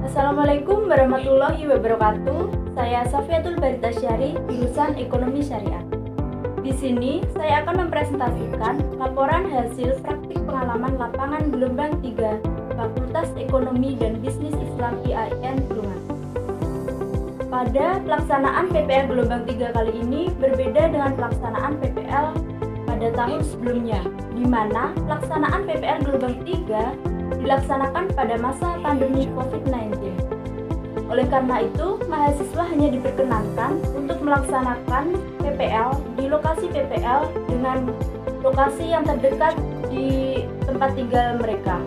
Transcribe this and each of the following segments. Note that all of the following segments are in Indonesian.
Assalamualaikum warahmatullahi wabarakatuh. Saya Safiatul Baritasyari, jurusan Ekonomi Syariah. Di sini saya akan mempresentasikan laporan hasil praktik pengalaman lapangan gelombang 3 Fakultas Ekonomi dan Bisnis Islam IAIN Tulungagung. Pada pelaksanaan PPL gelombang 3 kali ini berbeda dengan pelaksanaan PPL pada tahun sebelumnya, di mana pelaksanaan PPL gelombang 3 dilaksanakan pada masa pandemi COVID-19. Oleh karena itu, mahasiswa hanya diperkenankan untuk melaksanakan PPL di lokasi PPL dengan lokasi yang terdekat di tempat tinggal mereka.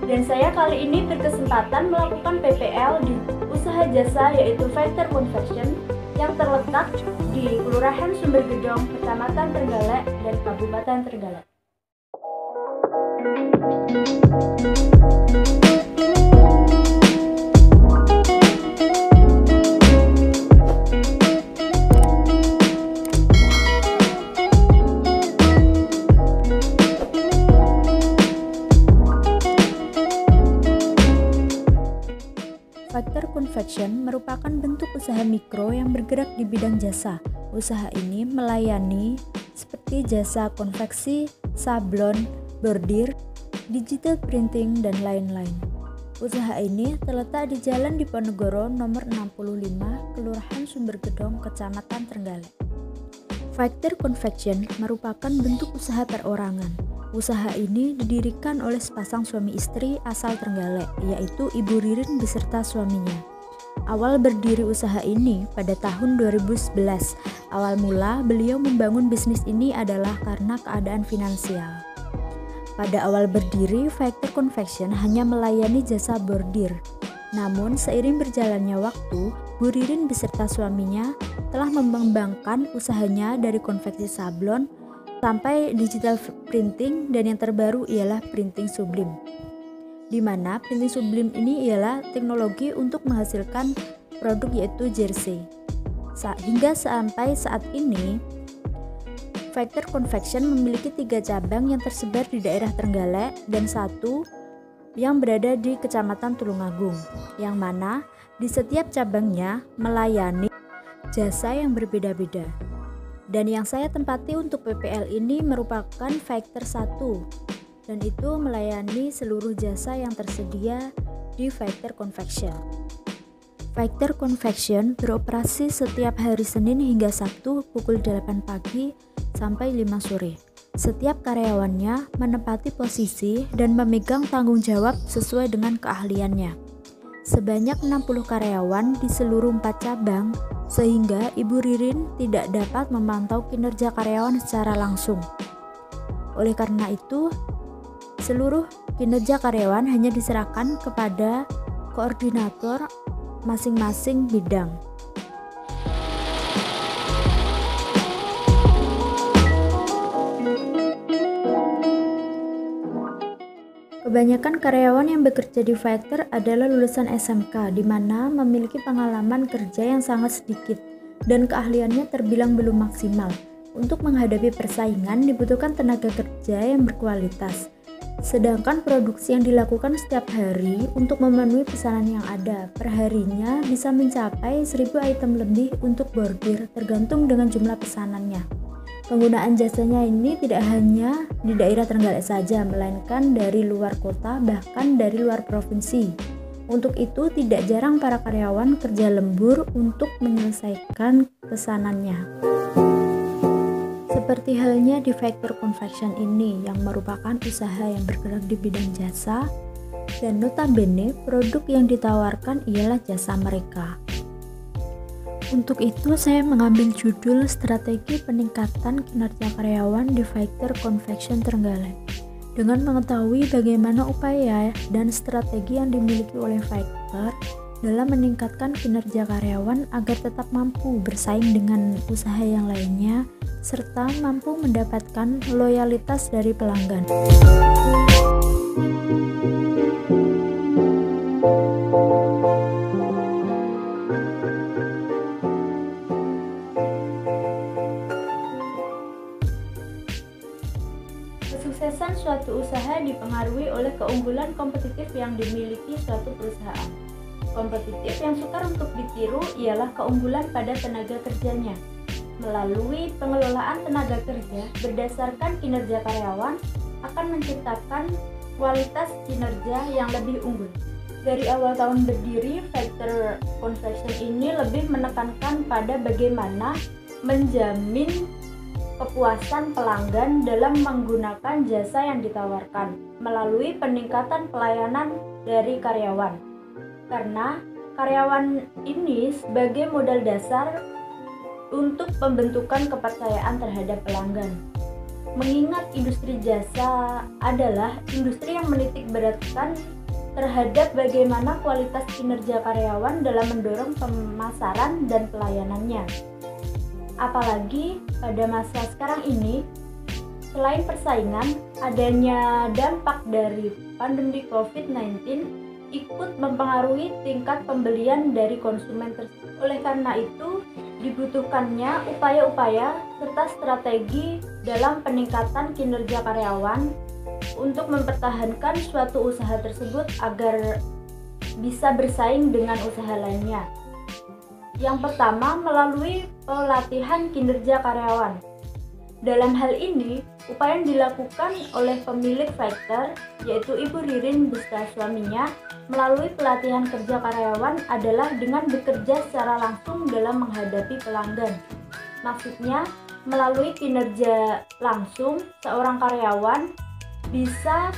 Dan saya kali ini berkesempatan melakukan PPL di usaha jasa yaitu Factor Convection yang terletak di Kelurahan Sumbergedong, Kecamatan Trenggalek dan Kabupaten Trenggalek. Factor Convection merupakan bentuk usaha mikro yang bergerak di bidang jasa. Usaha ini melayani seperti jasa konveksi, sablon, bordir, digital printing, dan lain-lain. Usaha ini terletak di Jalan Diponegoro nomor 65, Kelurahan Sumbergedong, Kecamatan Trenggalek. Factor Convection merupakan bentuk usaha perorangan. Usaha ini didirikan oleh sepasang suami istri asal Trenggalek, yaitu Ibu Ririn beserta suaminya. Awal berdiri usaha ini pada tahun 2011. Awal mula beliau membangun bisnis ini adalah karena keadaan finansial. Pada awal berdiri, Factor Convection hanya melayani jasa bordir. Namun, seiring berjalannya waktu, Bu Ririn beserta suaminya telah mengembangkan usahanya dari konveksi sablon sampai digital printing, dan yang terbaru ialah printing sublim. Di mana printing sublim ini ialah teknologi untuk menghasilkan produk yaitu jersey. Hingga sampai saat ini, Factor Convection memiliki 3 cabang yang tersebar di daerah Trenggalek dan 1 yang berada di Kecamatan Tulungagung, yang mana di setiap cabangnya melayani jasa yang berbeda-beda. Dan yang saya tempati untuk PPL ini merupakan Factor 1, dan itu melayani seluruh jasa yang tersedia di Factor Convection. Factor Convection beroperasi setiap hari Senin hingga Sabtu pukul 8 pagi sampai 5 sore. Setiap karyawannya menempati posisi dan memegang tanggung jawab sesuai dengan keahliannya. Sebanyak 60 karyawan di seluruh 4 cabang, sehingga Ibu Ririn tidak dapat memantau kinerja karyawan secara langsung. Oleh karena itu, seluruh kinerja karyawan hanya diserahkan kepada koordinator masing-masing bidang. Kebanyakan karyawan yang bekerja di Factor adalah lulusan SMK, di mana memiliki pengalaman kerja yang sangat sedikit dan keahliannya terbilang belum maksimal. Untuk menghadapi persaingan dibutuhkan tenaga kerja yang berkualitas. Sedangkan produksi yang dilakukan setiap hari untuk memenuhi pesanan yang ada, perharinya bisa mencapai 1000 item lebih untuk bordir, tergantung dengan jumlah pesanannya. Penggunaan jasanya ini tidak hanya di daerah Trenggalek saja, melainkan dari luar kota, bahkan dari luar provinsi. Untuk itu, tidak jarang para karyawan kerja lembur untuk menyelesaikan pesanannya. Seperti halnya di Factor Convection ini, yang merupakan usaha yang bergerak di bidang jasa, dan notabene produk yang ditawarkan ialah jasa mereka. Untuk itu, saya mengambil judul Strategi Peningkatan Kinerja Karyawan di Factor Convection Trenggalek. Dengan mengetahui bagaimana upaya dan strategi yang dimiliki oleh Factor dalam meningkatkan kinerja karyawan agar tetap mampu bersaing dengan usaha yang lainnya, serta mampu mendapatkan loyalitas dari pelanggan. Kesuksesan suatu usaha dipengaruhi oleh keunggulan kompetitif yang dimiliki suatu perusahaan. kompetitif yang sukar untuk ditiru ialah keunggulan pada tenaga kerjanya. Melalui pengelolaan tenaga kerja berdasarkan kinerja karyawan akan menciptakan kualitas kinerja yang lebih unggul. Dari awal tahun berdiri, Factor Confection ini lebih menekankan pada bagaimana menjamin kepuasan pelanggan dalam menggunakan jasa yang ditawarkan melalui peningkatan pelayanan dari karyawan. Karena karyawan ini sebagai modal dasar untuk pembentukan kepercayaan terhadap pelanggan. Mengingat industri jasa adalah industri yang menitik beratkan terhadap bagaimana kualitas kinerja karyawan dalam mendorong pemasaran dan pelayanannya. Apalagi pada masa sekarang ini, selain persaingan, adanya dampak dari pandemi COVID-19 ikut mempengaruhi tingkat pembelian dari konsumen tersebut. Oleh karena itu, dibutuhkannya upaya-upaya serta strategi dalam peningkatan kinerja karyawan untuk mempertahankan suatu usaha tersebut agar bisa bersaing dengan usaha lainnya. Yang pertama, melalui pelatihan kinerja karyawan. Dalam hal ini, upaya yang dilakukan oleh pemilik Factor, yaitu Ibu Ririn beserta suaminya, melalui pelatihan kerja karyawan adalah dengan bekerja secara langsung dalam menghadapi pelanggan. Maksudnya, melalui kinerja langsung, seorang karyawan bisa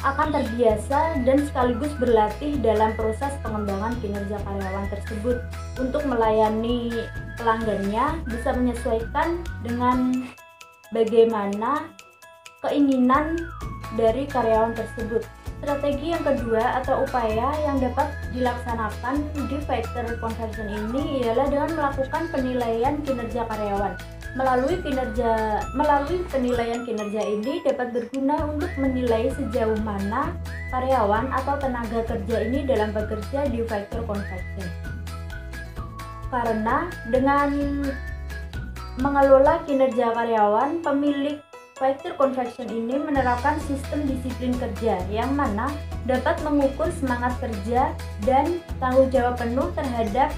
akan terbiasa dan sekaligus berlatih dalam proses pengembangan kinerja karyawan tersebut untuk melayani pelanggannya, bisa menyesuaikan dengan bagaimana keinginan dari karyawan tersebut. Strategi yang kedua atau upaya yang dapat dilaksanakan di Factor Confection ini ialah dengan melakukan penilaian kinerja karyawan. Melalui penilaian kinerja ini dapat berguna untuk menilai sejauh mana karyawan atau tenaga kerja ini dalam bekerja di Factor Confection. Karena dengan mengelola kinerja karyawan, pemilik Factor Confection ini menerapkan sistem disiplin kerja yang mana dapat mengukur semangat kerja dan tanggung jawab penuh terhadap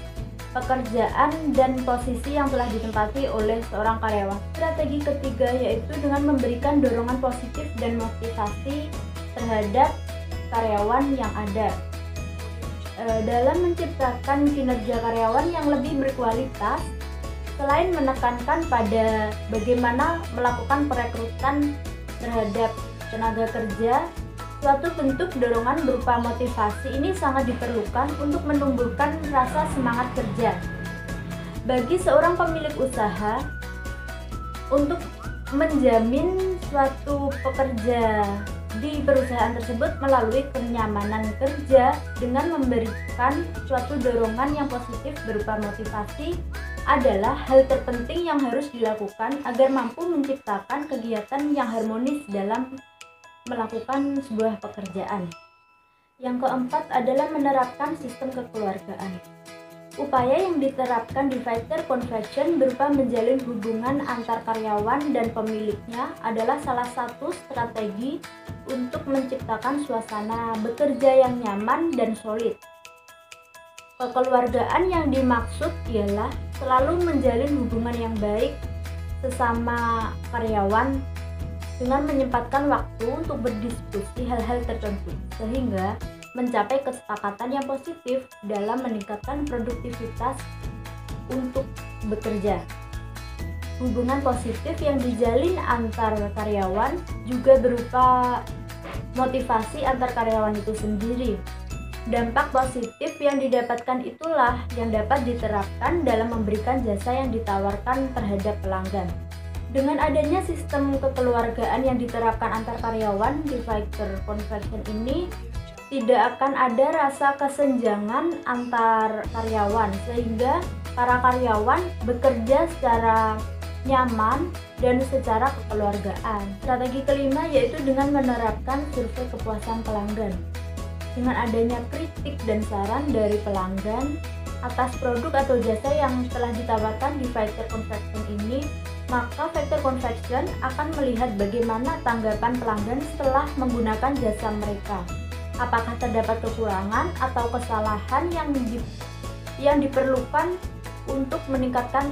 pekerjaan dan posisi yang telah ditempati oleh seorang karyawan. Strategi ketiga yaitu dengan memberikan dorongan positif dan motivasi terhadap karyawan yang ada. Dalam menciptakan kinerja karyawan yang lebih berkualitas, selain menekankan pada bagaimana melakukan perekrutan terhadap tenaga kerja, suatu bentuk dorongan berupa motivasi ini sangat diperlukan untuk menumbuhkan rasa semangat kerja. Bagi seorang pemilik usaha, untuk menjamin suatu pekerja di perusahaan tersebut melalui kenyamanan kerja dengan memberikan suatu dorongan yang positif berupa motivasi adalah hal terpenting yang harus dilakukan agar mampu menciptakan kegiatan yang harmonis dalam melakukan sebuah pekerjaan. Yang keempat adalah menerapkan sistem kekeluargaan. Upaya yang diterapkan di Factor Confection berupa menjalin hubungan antar karyawan dan pemiliknya adalah salah satu strategi untuk menciptakan suasana bekerja yang nyaman dan solid. Kekeluargaan yang dimaksud ialah selalu menjalin hubungan yang baik sesama karyawan dengan menyempatkan waktu untuk berdiskusi hal-hal tertentu sehingga mencapai kesepakatan yang positif dalam meningkatkan produktivitas untuk bekerja. Hubungan positif yang dijalin antar karyawan juga berupa motivasi antar karyawan itu sendiri. Dampak positif yang didapatkan itulah yang dapat diterapkan dalam memberikan jasa yang ditawarkan terhadap pelanggan. Dengan adanya sistem kekeluargaan yang diterapkan antar karyawan di Factor Confection ini, tidak akan ada rasa kesenjangan antar karyawan sehingga para karyawan bekerja secara nyaman dan secara kekeluargaan. Strategi kelima yaitu dengan menerapkan survei kepuasan pelanggan. Dengan adanya kritik dan saran dari pelanggan atas produk atau jasa yang telah ditawarkan di Factor Confection ini, maka Factor Confection akan melihat bagaimana tanggapan pelanggan setelah menggunakan jasa mereka. apakah terdapat kekurangan atau kesalahan yang diperlukan untuk meningkatkan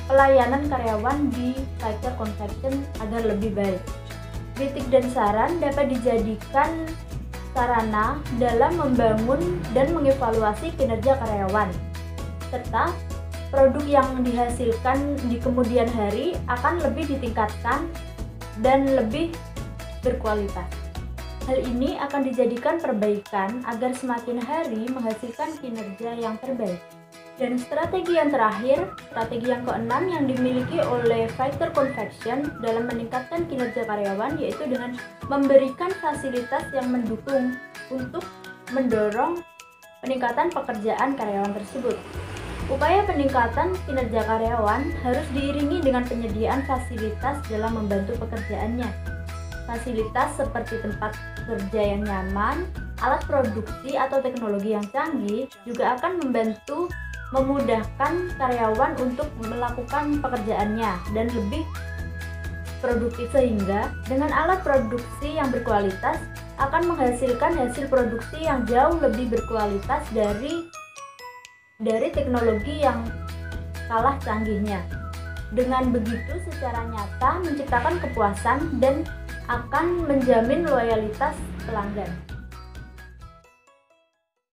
pelayanan karyawan di Fighter Confection agar lebih baik. Kritik dan saran dapat dijadikan sarana dalam membangun dan mengevaluasi kinerja karyawan, serta produk yang dihasilkan di kemudian hari akan lebih ditingkatkan dan lebih berkualitas. Hal ini akan dijadikan perbaikan agar semakin hari menghasilkan kinerja yang terbaik. Dan strategi yang terakhir, strategi yang keenam yang dimiliki oleh Fighter Confection dalam meningkatkan kinerja karyawan yaitu dengan memberikan fasilitas yang mendukung untuk mendorong peningkatan pekerjaan karyawan tersebut. Upaya peningkatan kinerja karyawan harus diiringi dengan penyediaan fasilitas dalam membantu pekerjaannya. Fasilitas seperti tempat kerja yang nyaman, alat produksi atau teknologi yang canggih juga akan memudahkan karyawan untuk melakukan pekerjaannya dan lebih produktif, sehingga dengan alat produksi yang berkualitas akan menghasilkan hasil produksi yang jauh lebih berkualitas dari teknologi yang kalah canggihnya. Dengan begitu secara nyata menciptakan kepuasan dan akan menjamin loyalitas pelanggan.